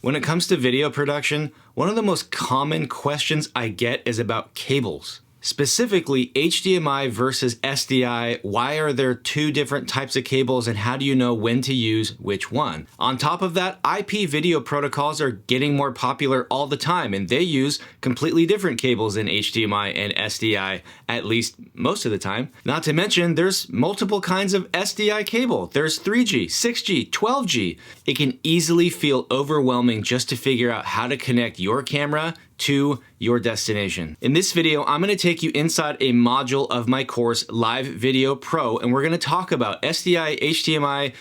When it comes to video production, one of the most common questions I get is about cables. Specifically, HDMI versus SDI, why are there two different types of cables and how do you know when to use which one? On top of that, IP video protocols are getting more popular all the time and they use completely different cables than HDMI and SDI, at least most of the time. Not to mention, there's multiple kinds of SDI cable. There's 3G, 6G, 12G. It can easily feel overwhelming just to figure out how to connect your camera to your destination. In this video, I'm gonna take you inside a module of my course, Live Video Pro, and we're gonna talk about SDI, HDMI,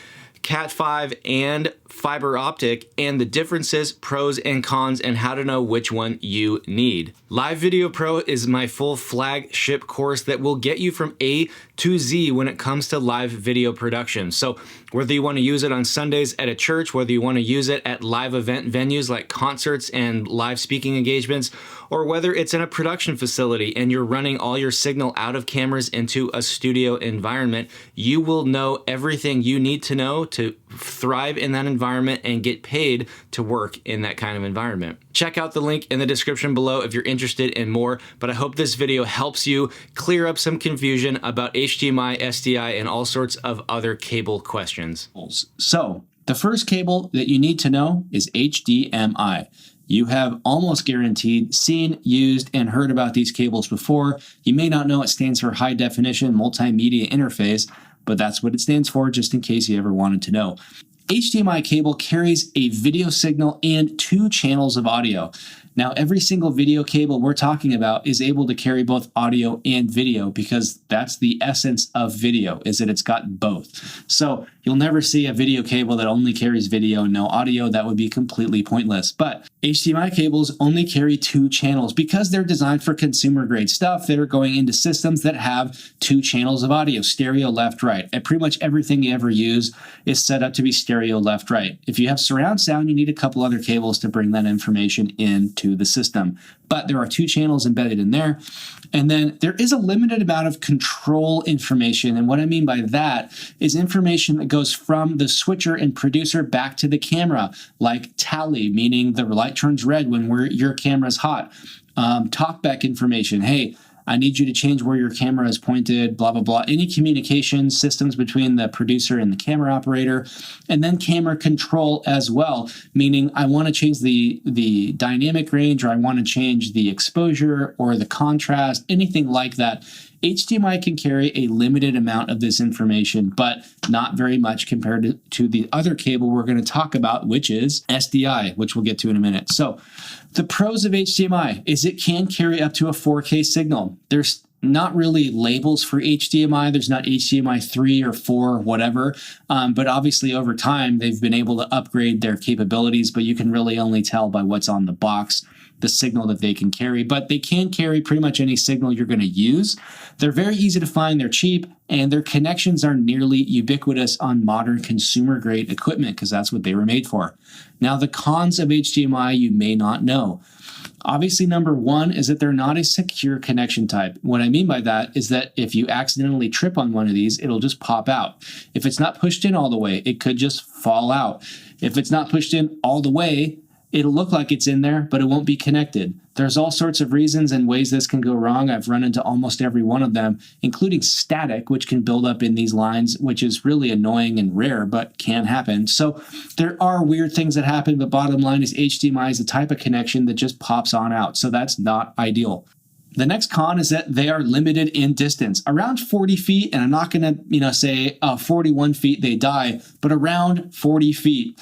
Cat5, and fiber optic, and the differences, pros and cons, and how to know which one you need. Live Video Pro is my full flagship course that will get you from A to Z when it comes to live video production. So whether you want to use it on Sundays at a church, whether you want to use it at live event venues like concerts and live speaking engagements, or whether it's in a production facility and you're running all your signal out of cameras into a studio environment, you will know everything you need to know to thrive in that environment and get paid to work in that kind of environment. Check out the link in the description below if you're interested in more, but I hope this video helps you clear up some confusion about HDMI, SDI, and all sorts of other cable questions. So the first cable that you need to know is HDMI. You have almost guaranteed seen, used, and heard about these cables before. You may not know it stands for High Definition Multimedia Interface, but that's what it stands for, just in case you ever wanted to know. HDMI cable carries a video signal and 2 channels of audio. Now, every single video cable we're talking about is able to carry both audio and video because that's the essence of video, is that it's got both. So you'll never see a video cable that only carries video and no audio. That would be completely pointless. But HDMI cables only carry 2 channels because they're designed for consumer grade stuff that are going into systems that have 2 channels of audio, stereo left, right. And pretty much everything you ever use is set up to be stereo left, right. If you have surround sound, you need a couple other cables to bring that information into the system. But there are 2 channels embedded in there. And then there is a limited amount of control information. And what I mean by that is information that goes from the switcher and producer back to the camera, like tally, meaning the light turns red when your camera's hot. Talkback information. Hey, I need you to change where your camera is pointed, blah, blah, blah. Any communication systems between the producer and the camera operator. And then camera control as well, meaning I want to change the dynamic range, or I want to change the exposure or the contrast, anything like that. HDMI can carry a limited amount of this information, but not very much compared to the other cable we're going to talk about, which is SDI, which we'll get to in a minute. So the pros of HDMI is it can carry up to a 4K signal. There's not really labels for HDMI. There's not HDMI 3 or 4 or whatever, but obviously over time they've been able to upgrade their capabilities, but you can really only tell by what's on the box the signal that they can carry, but they can carry pretty much any signal you're going to use. They're very easy to find, they're cheap, and their connections are nearly ubiquitous on modern consumer grade equipment because that's what they were made for. Now, the cons of HDMI you may not know. Obviously, number one is that they're not a secure connection type. What I mean by that is that if you accidentally trip on one of these, it'll just pop out. If it's not pushed in all the way, it could just fall out. If it's not pushed in all the way, it'll look like it's in there, but it won't be connected. There's all sorts of reasons and ways this can go wrong. I've run into almost every one of them, including static, which can build up in these lines, which is really annoying and rare, but can happen. So there are weird things that happen, but bottom line is HDMI is the type of connection that just pops on out. So that's not ideal. The next con is that they are limited in distance, around 40 feet, and I'm not going to, say 41 feet they die, but around 40 feet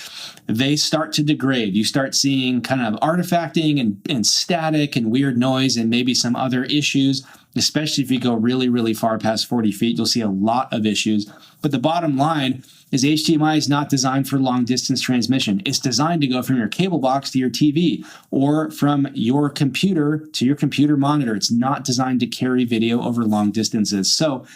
they start to degrade. You start seeing kind of artifacting and static and weird noise and maybe some other issues, especially if you go really, really far past 40 feet. You'll see a lot of issues. But the bottom line is HDMI is not designed for long distance transmission. It's designed to go from your cable box to your TV or from your computer to your computer monitor. It's not designed to carry video over long distances. So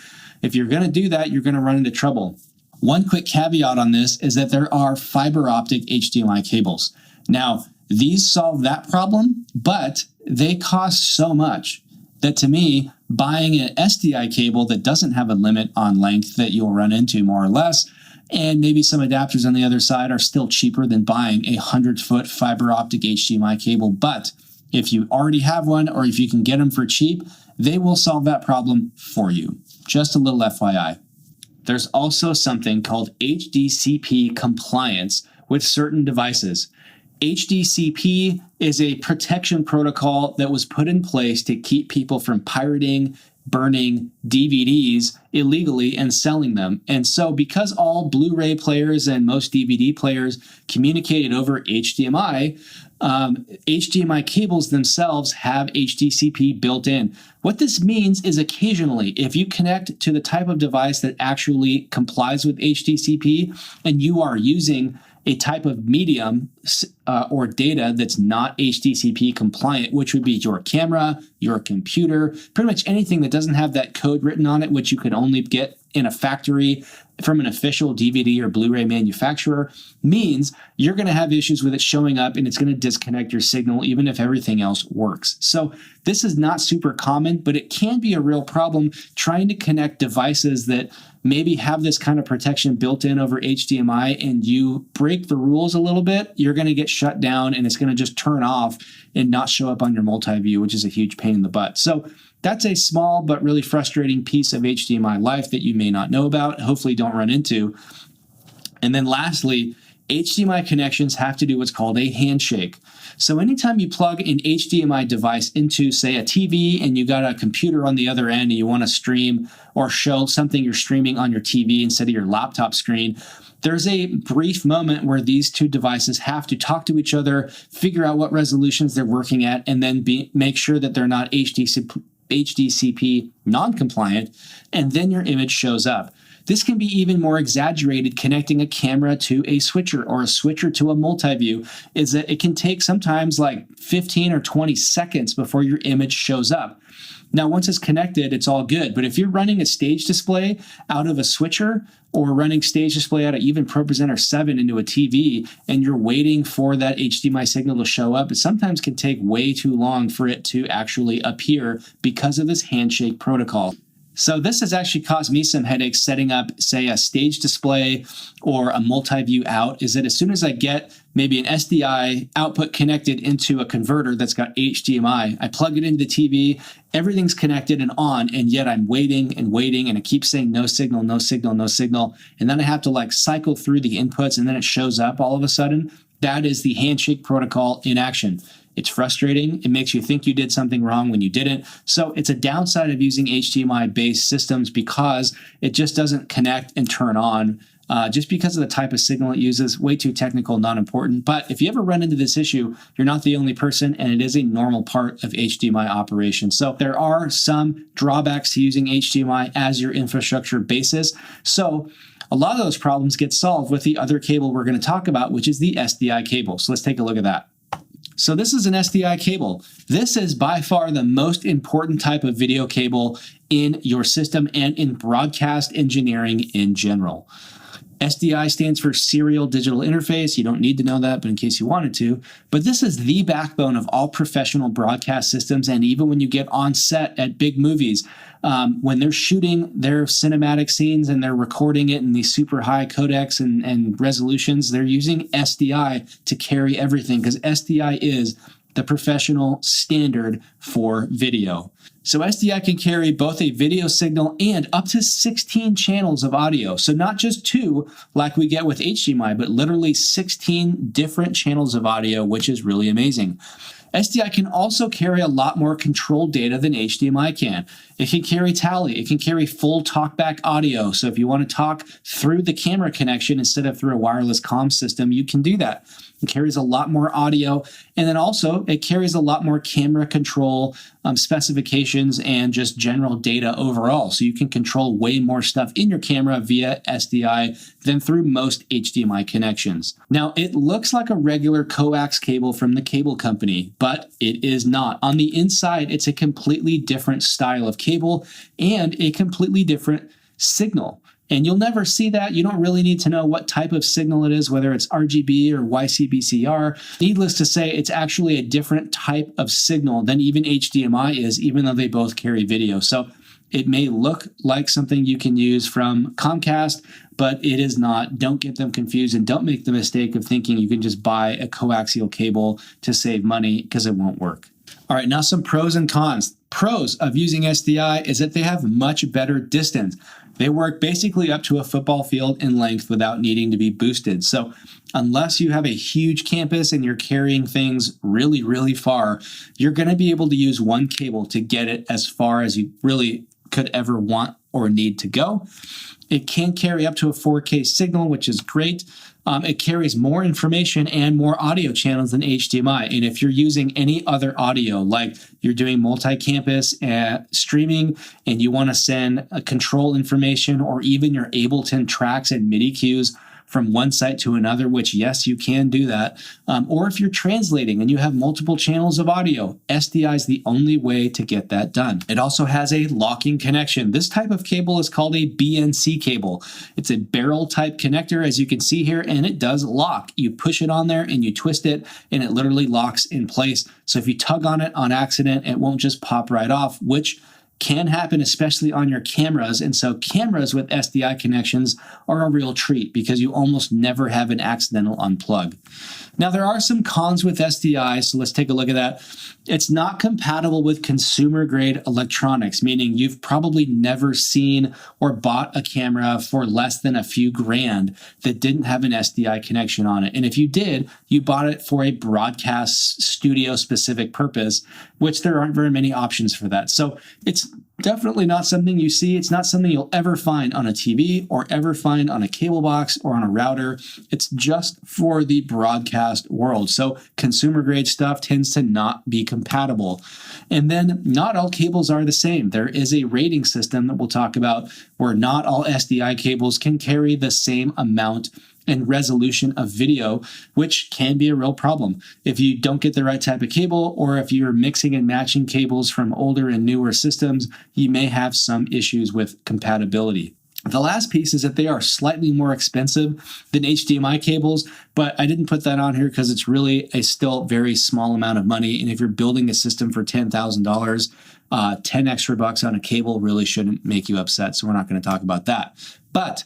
if you're going to do that, you're going to run into trouble. One quick caveat on this is that there are fiber optic HDMI cables. Now, these solve that problem, but they cost so much that to me, buying an SDI cable that doesn't have a limit on length that you'll run into more or less And maybe some adapters on the other side are still cheaper than buying a 100-foot fiber optic HDMI cable. But if you already have one, or if you can get them for cheap, they will solve that problem for you. Just a little FYI. There's also something called HDCP compliance with certain devices. HDCP is a protection protocol that was put in place to keep people from pirating, burning DVDs illegally and selling them. And so because all Blu-ray players and most DVD players communicated over HDMI, HDMI cables themselves have HDCP built in. What this means is occasionally, if you connect to the type of device that actually complies with HDCP and you are using a type of medium or data that's not HDCP compliant, which would be your camera, your computer, pretty much anything that doesn't have that code written on it, which you could only get in a factory from an official DVD or Blu-ray manufacturer, means you're going to have issues with it showing up and it's going to disconnect your signal even if everything else works. So this is not super common, but it can be a real problem trying to connect devices that maybe have this kind of protection built in over HDMI, and you break the rules a little bit, you're going to get shut down and it's going to just turn off and not show up on your multi-view, which is a huge pain in the butt. So that's a small but really frustrating piece of HDMI life that you may not know about, hopefully don't run into. And then lastly, HDMI connections have to do what's called a handshake. So anytime you plug an HDMI device into, say, a TV and you got a computer on the other end and you want to stream or show something you're streaming on your TV instead of your laptop screen, there's a brief moment where these two devices have to talk to each other, figure out what resolutions they're working at, and then make sure that they're not HDCP non-compliant, and then your image shows up. This can be even more exaggerated connecting a camera to a switcher or a switcher to a multi-view, is that it can take sometimes like 15 or 20 seconds before your image shows up. Now, once it's connected, it's all good. But if you're running a stage display out of a switcher or running stage display out of even ProPresenter 7 into a TV and you're waiting for that HDMI signal to show up, it sometimes can take way too long for it to actually appear because of this handshake protocol. So this has actually caused me some headaches setting up, say, a stage display or a multi-view out, is that as soon as I get maybe an SDI output connected into a converter that's got HDMI, I plug it into the TV, everything's connected and on, and yet I'm waiting, and it keeps saying no signal, no signal, no signal, and then I have to like cycle through the inputs and then it shows up all of a sudden. That is the handshake protocol in action. It's frustrating. It makes you think you did something wrong when you didn't. So it's a downside of using HDMI-based systems because it just doesn't connect and turn on just because of the type of signal it uses. Way too technical, not important. But if you ever run into this issue, you're not the only person, and it is a normal part of HDMI operation. So there are some drawbacks to using HDMI as your infrastructure basis. So a lot of those problems get solved with the other cable we're going to talk about, which is the SDI cable. So let's take a look at that. So this is an SDI cable. This is by far the most important type of video cable in your system and in broadcast engineering in general. SDI stands for Serial Digital Interface. You don't need to know that, but in case you wanted to. But this is the backbone of all professional broadcast systems, and even when you get on set at big movies, when they're shooting their cinematic scenes and they're recording it in these super high codecs and resolutions, they're using SDI to carry everything because SDI is the professional standard for video. So SDI can carry both a video signal and up to 16 channels of audio. So not just 2 like we get with HDMI, but literally 16 different channels of audio, which is really amazing. SDI can also carry a lot more control data than HDMI can. It can carry tally. It can carry full talkback audio. So if you want to talk through the camera connection instead of through a wireless comm system, you can do that. It carries a lot more audio. And then also it carries a lot more camera control specifications and just general data overall. So you can control way more stuff in your camera via SDI than through most HDMI connections. Now, it looks like a regular coax cable from the cable company, but it is not. On the inside, it's a completely different style of cable and a completely different signal. And you'll never see that. You don't really need to know what type of signal it is, whether it's RGB or YCBCR. Needless to say, it's actually a different type of signal than even HDMI is, even though they both carry video. So It may look like something you can use from Comcast, but it is not. Don't get them confused, and don't make the mistake of thinking you can just buy a coaxial cable to save money, because it won't work. All right, now some pros and cons. Pros of using SDI is that they have much better distance. They work basically up to a football field in length without needing to be boosted. So unless you have a huge campus and you're carrying things really, really far, you're going to be able to use one cable to get it as far as you really could ever want or need to go. It can carry up to a 4K signal, which is great. It carries more information and more audio channels than HDMI. And if you're using any other audio, like you're doing multi-campus streaming and you want to send control information, or even your Ableton tracks and MIDI cues from one site to another, which yes, you can do that. Or if you're translating and you have multiple channels of audio, SDI is the only way to get that done. It also has a locking connection. This type of cable is called a BNC cable. It's a barrel type connector, as you can see here, and it does lock. You push it on there and you twist it and it literally locks in place. So if you tug on it on accident, it won't just pop right off, which can happen, especially on your cameras. And so cameras with SDI connections are a real treat because you almost never have an accidental unplug. Now, there are some cons with SDI, so let's take a look at that. It's not compatible with consumer-grade electronics, meaning you've probably never seen or bought a camera for less than a few grand that didn't have an SDI connection on it. And if you did, you bought it for a broadcast studio-specific purpose, which there aren't very many options for that. So it's definitely not something you see. It's not something you'll ever find on a TV or ever find on a cable box or on a router. It's just for the broadcast world. So consumer grade stuff tends to not be compatible. And then not all cables are the same. There is a rating system that we'll talk about where not all SDI cables can carry the same amount and resolution of video, which can be a real problem. If you don't get the right type of cable, or if you're mixing and matching cables from older and newer systems, you may have some issues with compatibility. The last piece is that they are slightly more expensive than HDMI cables, but I didn't put that on here because it's really a still very small amount of money. And if you're building a system for $10,000, 10 extra bucks on a cable really shouldn't make you upset. So we're not going to talk about that. But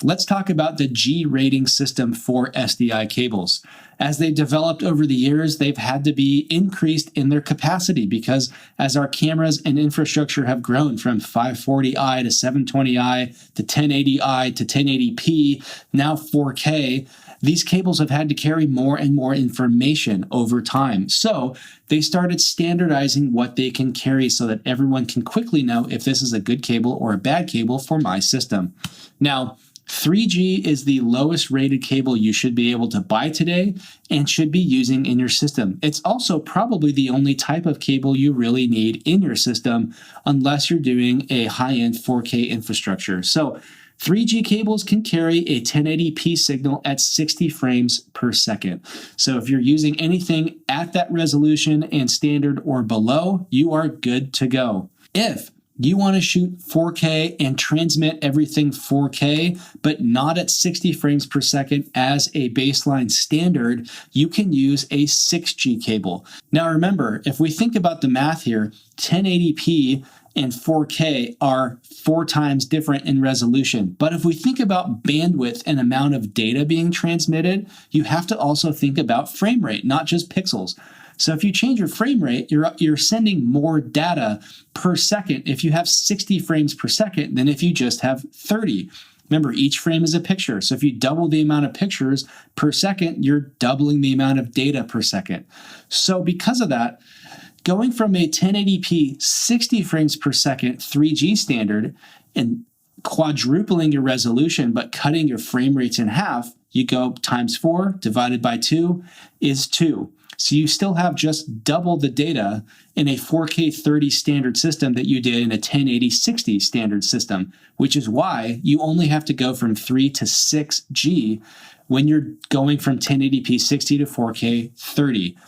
let's talk about the G rating system for SDI cables. As they developed over the years, they've had to be increased in their capacity because as our cameras and infrastructure have grown from 540i to 720i to 1080i to 1080p, now 4K, these cables have had to carry more and more information over time. So they started standardizing what they can carry so that everyone can quickly know if this is a good cable or a bad cable for my system. Now, 3G is the lowest rated cable you should be able to buy today and should be using in your system. It's also probably the only type of cable you really need in your system unless you're doing a high-end 4K infrastructure. So 3G cables can carry a 1080p signal at 60 frames per second. So if you're using anything at that resolution and standard or below, you are good to go. If you want to shoot 4K and transmit everything 4K, but not at 60 frames per second as a baseline standard, you can use a 6G cable. Now remember, if we think about the math here, 1080p and 4K are 4 times different in resolution. But if we think about bandwidth and amount of data being transmitted, you have to also think about frame rate, not just pixels. So if you change your frame rate, you're sending more data per second if you have 60 frames per second than if you just have 30. Remember, each frame is a picture. So if you double the amount of pictures per second, you're doubling the amount of data per second. So because of that, going from a 1080p 60 frames per second 3G standard and quadrupling your resolution but cutting your frame rates in half, you go times 4 divided by 2 is 2. So you still have just double the data in a 4K 30 standard system that you did in a 1080 60 standard system, which is why you only have to go from 3 to 6G when you're going from 1080p 60 to 4K 30.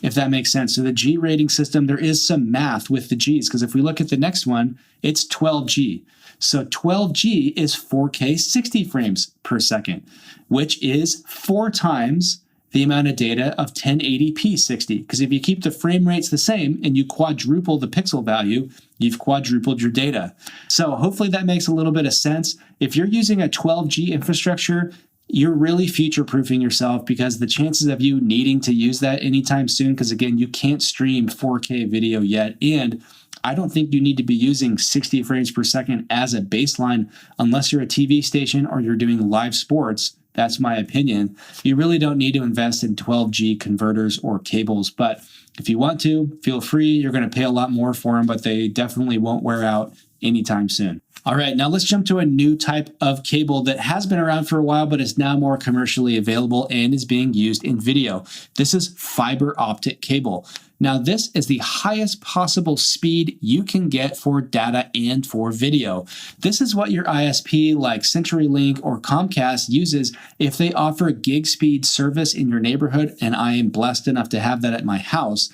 If that makes sense. So the G rating system, there is some math with the Gs, because if we look at the next one, it's 12G. So 12G is 4K 60 frames per second, which is 4 times the amount of data of 1080p 60. Because if you keep the frame rates the same and you quadruple the pixel value, you've quadrupled your data. So hopefully that makes a little bit of sense. If you're using a 12G infrastructure, you're really future-proofing yourself, because the chances of you needing to use that anytime soon, because again, you can't stream 4K video yet, and I don't think you need to be using 60 frames per second as a baseline unless you're a TV station or you're doing live sports. That's my opinion. You really don't need to invest in 12G converters or cables, but if you want to, feel free. You're going to pay a lot more for them, but they definitely won't wear out anytime soon. All right, now let's jump to a new type of cable that has been around for a while, but is now more commercially available and is being used in video. This is fiber optic cable. Now, this is the highest possible speed you can get for data and for video. This is what your ISP like CenturyLink or Comcast uses if they offer gig speed service in your neighborhood, and I am blessed enough to have that at my house.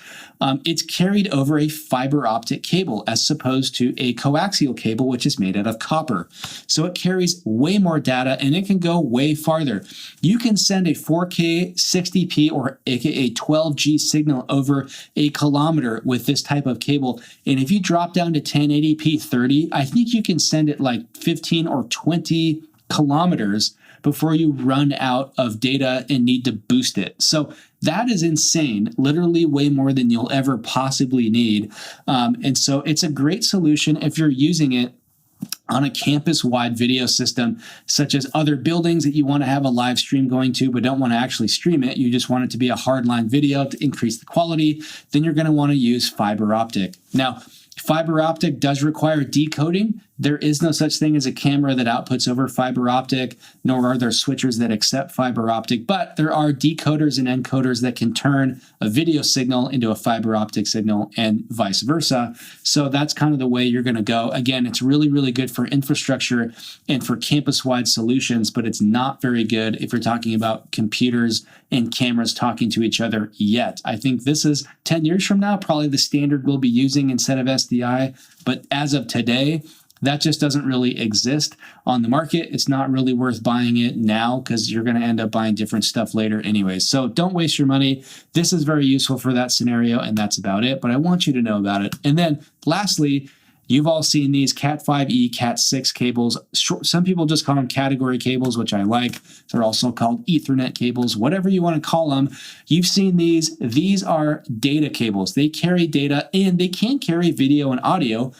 It's carried over a fiber optic cable as opposed to a coaxial cable, which is made out of copper. So it carries way more data and it can go way farther. You can send a 4K 60p or aka 12G signal over a kilometer with this type of cable. And if you drop down to 1080p 30, I think you can send it like 15 or 20 kilometers before you run out of data and need to boost it. So that is insane, literally way more than you'll ever possibly need. And so it's a great solution if you're using it on a campus-wide video system, such as other buildings that you want to have a live stream going to, but don't want to actually stream it. You just want it to be a hardline video to increase the quality. Then you're going to want to use fiber optic. Now, fiber optic does require decoding. There is no such thing as a camera that outputs over fiber optic, nor are there switchers that accept fiber optic, but there are decoders and encoders that can turn a video signal into a fiber optic signal and vice versa. So that's kind of the way you're going to go. Again, it's really, really good for infrastructure and for campus-wide solutions, but it's not very good if you're talking about computers and cameras talking to each other yet. I think this is 10 years from now, probably the standard we'll be using instead of SDI, but as of today, that just doesn't really exist on the market. It's not really worth buying it now because you're going to end up buying different stuff later anyways. So don't waste your money. This is very useful for that scenario, and that's about it. But I want you to know about it. And then lastly, you've all seen these Cat5e, Cat6 cables. Some people just call them category cables, which I like. They're also called Ethernet cables, whatever you want to call them. You've seen these. These are data cables. They carry data and they can carry video and audio.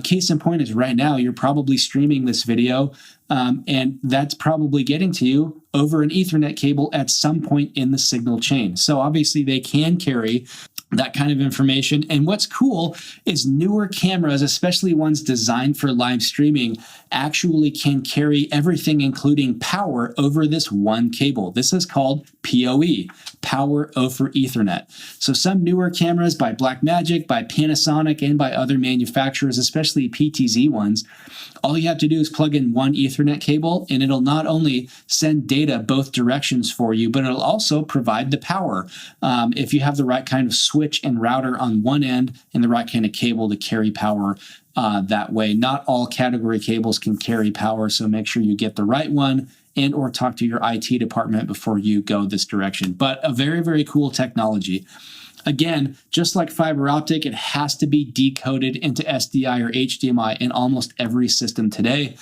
Case in point is right now, you're probably streaming this video, and that's probably getting to you over an Ethernet cable at some point in the signal chain. So obviously they can carry that kind of information. And what's cool is newer cameras, especially ones designed for live streaming, actually can carry everything, including power, over this one cable. This is called PoE, Power over Ethernet. So some newer cameras by Blackmagic, by Panasonic, and by other manufacturers, especially PTZ ones, all you have to do is plug in one Ethernet cable, and it'll not only send data both directions for you, but it'll also provide the power if you have the right kind of switch and router on one end and the right kind of cable to carry power that way. Not all category cables can carry power, so make sure you get the right one and or talk to your IT department before you go this direction. But a very, very cool technology. Again, just like fiber optic, it has to be decoded into SDI or HDMI in almost every system today.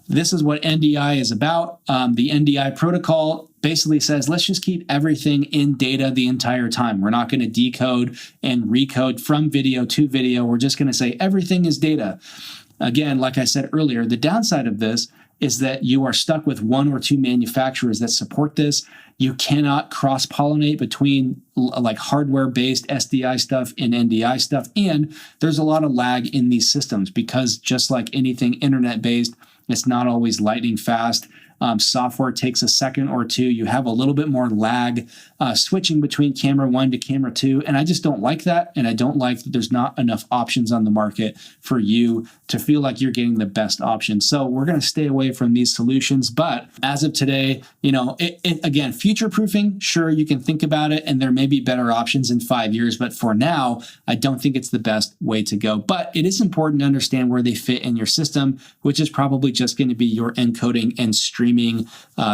This is what NDI is about. The NDI protocol basically says, let's just keep everything in data the entire time. We're not going to decode and recode from video to video. We're just going to say everything is data. Again, like I said earlier, the downside of this is that you are stuck with one or two manufacturers that support this. You cannot cross-pollinate between like hardware-based SDI stuff and NDI stuff. And there's a lot of lag in these systems because just like anything internet-based, it's not always lightning fast. Software takes a second or two. You have a little bit more lag switching between camera 1 to camera 2. And I just don't like that. And I don't like that there's not enough options on the market for you to feel like you're getting the best option. So we're going to stay away from these solutions. But as of today, you know, again, future-proofing, sure, you can think about it. And there may be better options in 5 years. But for now, I don't think it's the best way to go. But it is important to understand where they fit in your system, which is probably just going to be your encoding and streaming streaming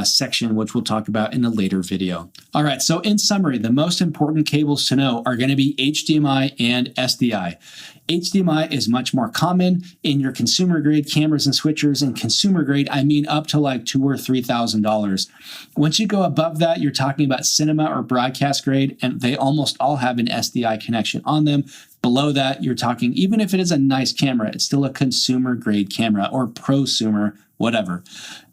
section, which we'll talk about in a later video. All right, so in summary, the most important cables to know are going to be HDMI and SDI. HDMI is much more common in your consumer grade cameras and switchers, and consumer grade, I mean up to like $2,000 or $3,000. Once you go above that, you're talking about cinema or broadcast grade, and they almost all have an SDI connection on them. Below that, you're talking, even if it is a nice camera, it's still a consumer grade camera or prosumer, whatever.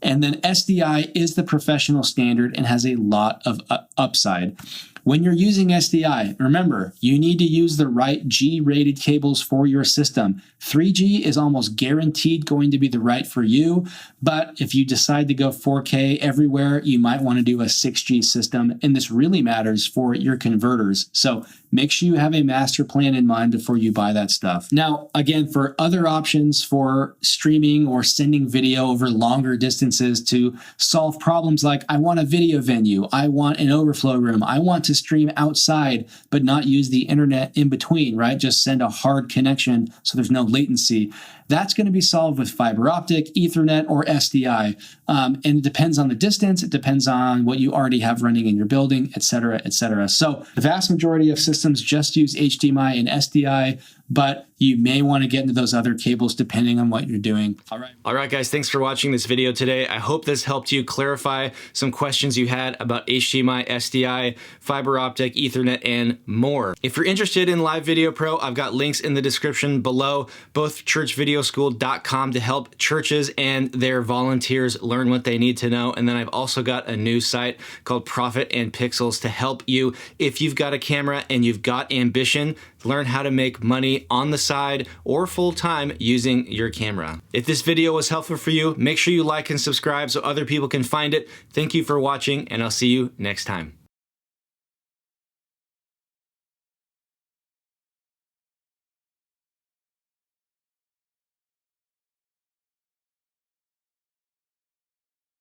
And then SDI is the professional standard and has a lot of upside. When you're using SDI, remember, you need to use the right G-rated cables for your system. 3G is almost guaranteed going to be the right for you, but if you decide to go 4K everywhere, you might want to do a 6G system, and this really matters for your converters. So make sure you have a master plan in mind before you buy that stuff. Now, again, for other options for streaming or sending video over longer distances to solve problems like I want a video venue, I want an overflow room, I want to stream outside but not use the internet in between, right? Just send a hard connection so there's no latency. That's going to be solved with fiber optic, Ethernet, or SDI. And it depends on the distance. It depends on what you already have running in your building, et cetera, et cetera. So the vast majority of systems just use HDMI and SDI, but you may want to get into those other cables depending on what you're doing. All right, guys, thanks for watching this video today. I hope this helped you clarify some questions you had about HDMI, SDI, fiber optic, Ethernet, and more. If you're interested in Live Video Pro, I've got links in the description below, both churchvideoschool.com to help churches and their volunteers learn what they need to know. And then I've also got a new site called Profit and Pixels to help you if you've got a camera and you've got ambition, learn how to make money on the side or full-time using your camera. If this video was helpful for you, make sure you like and subscribe so other people can find it. Thank you for watching, and I'll see you next time.